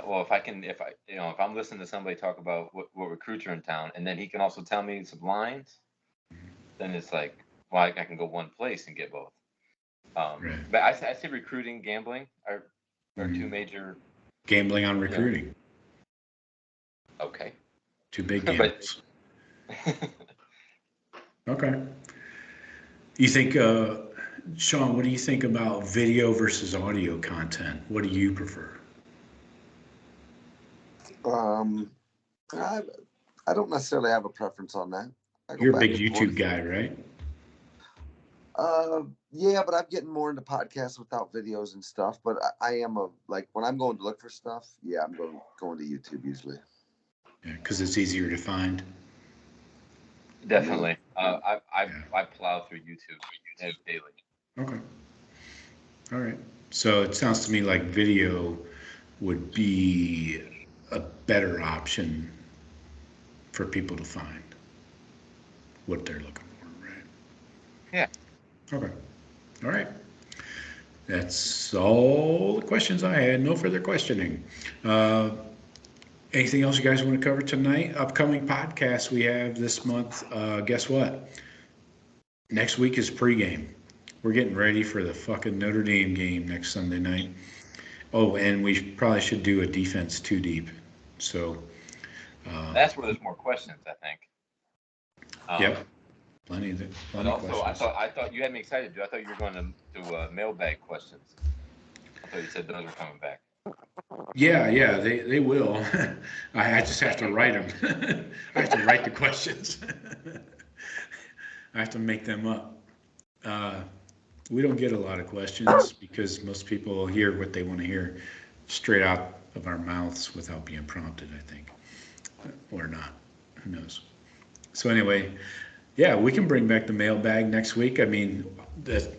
Well, if I'm listening to somebody talk about what recruits are in town, and then he can also tell me some lines, then it's like, well, I can go one place and get both. Right. But I say recruiting, gambling are Mhm. two major. Gambling on recruiting. Okay. Two big But- gambles. Okay. You think, Shawn, what do you think about video versus audio content? What do you prefer? I don't necessarily have a preference on that. I go You're a back big and YouTube forth. guy, right? Yeah, but I'm getting more into podcasts without videos and stuff. But I am when I'm going to look for stuff, yeah, I'm going to YouTube usually. Yeah, because it's easier to find. Definitely. I Yeah. plow through YouTube daily. Okay. All right. So it sounds to me like video would be a better option for people to find what they're looking for, right? Yeah. Okay. All right. That's all the questions I had. No further questioning. Anything else you guys want to cover tonight? Upcoming podcasts we have this month. Guess what? Next week is pregame. We're getting ready for the fucking Notre Dame game next Sunday night. Oh, and we probably should do a defense too deep. So. That's where there's more questions, I think. Yep. Plenty But also, questions. I thought you had me excited, dude. I thought you were going to mailbag questions. I thought you said those were coming back. Yeah, they will. I just have to write them. I have to write the questions. I have to make them up. Uh, we don't get a lot of questions because most people hear what they want to hear straight out of our mouths without being prompted, I think. Or not. Who knows? So anyway, yeah, we can bring back the mailbag next week. I mean, that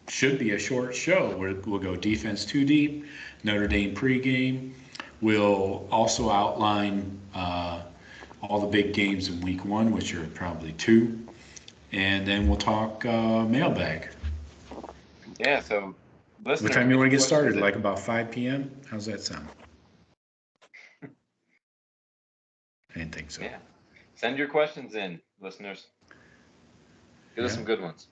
should be a short show. We'll go defense too deep, Notre Dame pregame. We'll also outline all the big games in week one, which are probably two. And then we'll talk mailbag. Yeah, so What listeners, time you want to get questions started? in. Like about 5 p.m.? How's that sound? I didn't think so. Yeah. Send your questions in, listeners. Give us Yeah. some good ones.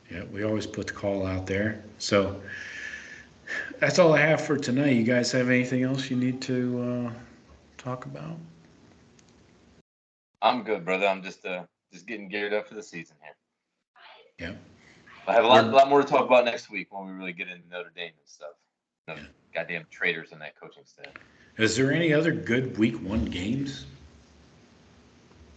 Yeah, we always put the call out there. So that's all I have for tonight. You guys have anything else you need to talk about? I'm good, brother. I'm just getting geared up for the season here. Yeah. I have a lot more to talk about next week when we really get into Notre Dame and stuff. No goddamn traitors in that coaching staff. Is there any other good week one games?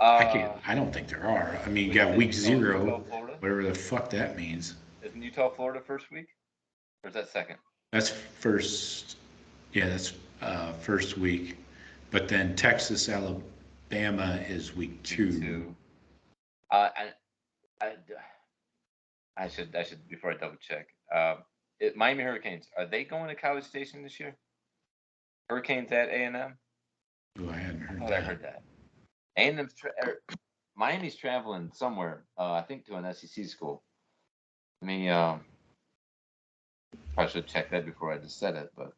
I don't think there are. I mean, you got week 0, Utah, whatever the fuck that means. Isn't Utah, Florida first week? Or is that second? That's first. Yeah, that's first week. But then Texas, Alabama is week 2. I should before I double check. Miami Hurricanes, are they going to College Station this year? Hurricanes at A&M? Oh, I hadn't heard I that. heard that. A&M's Miami's traveling somewhere. I think to an SEC school. I mean, I should check that before I just said it, but.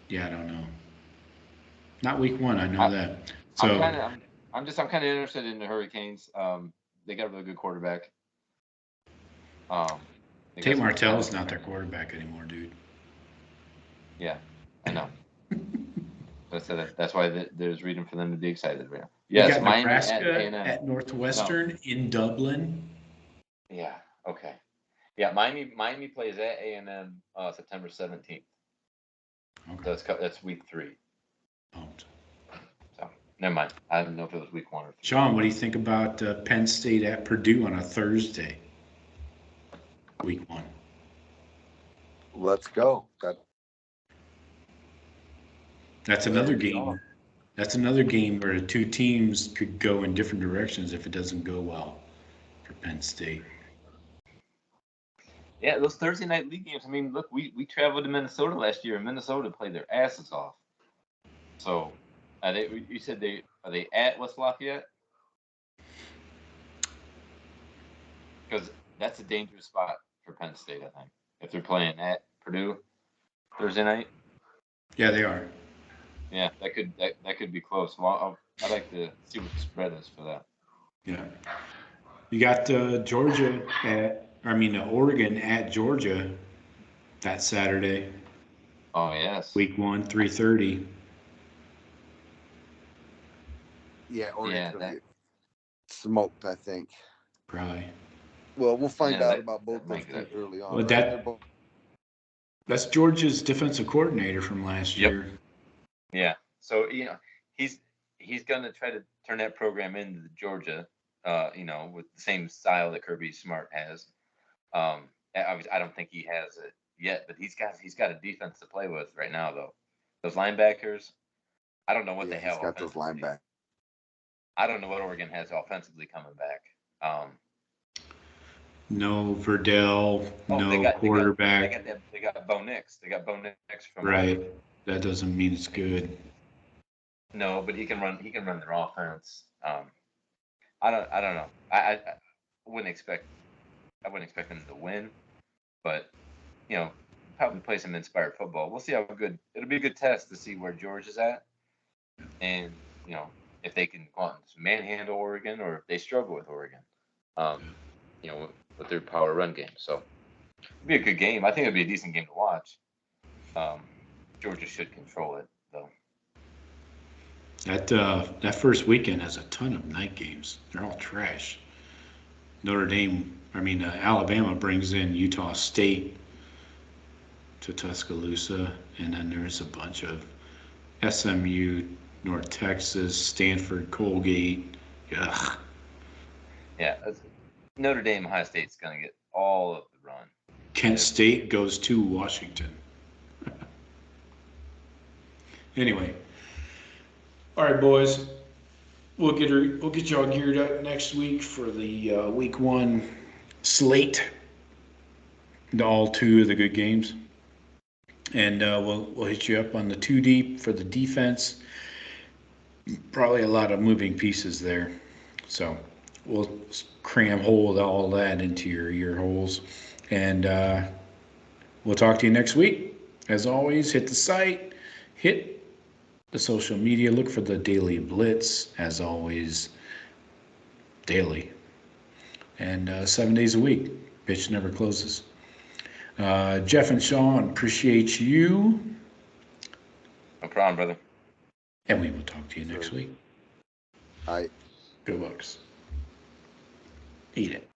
Yeah, I don't know. Not week 1, I know that. So I'm kind of interested in the Hurricanes. They got a really good quarterback. Tate Martell's not their quarterback anymore, dude. Yeah, I know. That's why there's reason for them to be excited right now. Yes, you got Miami Nebraska at at Northwestern in Dublin. Yeah. Okay. Yeah, Miami plays at A&M September 17th. Okay. So that's week 3. Oh. So never mind. I don't know if it was week 1 or 3. Shawn, what do you think about Penn State at Purdue on a Thursday? Week 1. Let's go. That's another game. That's another game where the two teams could go in different directions if it doesn't go well for Penn State. Yeah, those Thursday night league games. I mean, look, we traveled to Minnesota last year, and Minnesota played their asses off. So, you said are they at West Lafayette? Because that's a dangerous spot for Penn State, I think, if they're playing at Purdue Thursday night. Yeah, they are. Yeah, that could be close. Well, I'd like to see what the spread is for that. Yeah, you got Oregon at Georgia that Saturday. Oh yes. Week 1, 3:30. Yeah, Oregon's gonna get smoked, I think. Probably. Well, we'll find out about both those teams early on. Well, that's Georgia's defensive coordinator from last year. Yeah. So he's going to try to turn that program into Georgia, with the same style that Kirby Smart has. Obviously, I don't think he has it yet, but he's got a defense to play with right now, though. Those linebackers, I don't know what they have. He's got those linebackers. I don't know what Oregon has offensively coming back. No Verdell, quarterback. They got Bo Nix. They got Bo Nix from right. That doesn't mean it's good. No, but he can run their offense. I don't know. I wouldn't expect them to win, but probably play some inspired football. We'll see how good. It'll be a good test to see where George is at, and if they can go out and manhandle Oregon or if they struggle with Oregon. With their power run game. So it'll be a good game. I think it'll be a decent game to watch. Georgia should control it, though. That first weekend has a ton of night games. They're all trash. Alabama brings in Utah State to Tuscaloosa, and then there's a bunch of SMU, North Texas, Stanford, Colgate. Ugh. Yeah, Notre Dame, Ohio State's gonna get all of the run. Kent State goes to Washington. Anyway, all right, boys. We'll get y'all geared up next week for the week 1 slate. All 2 of the good games, and we'll hit you up on the 2 deep for the defense. Probably a lot of moving pieces there, so we'll cram hold all that into your ear holes, and we'll talk to you next week. As always, hit the site, hit the social media, look for the Daily Blitz, as always, daily, and 7 days a week. Bitch never closes. Jeff and Shawn, appreciate you. No problem, brother. And we will talk to you next week. All right. Good looks. Eat it.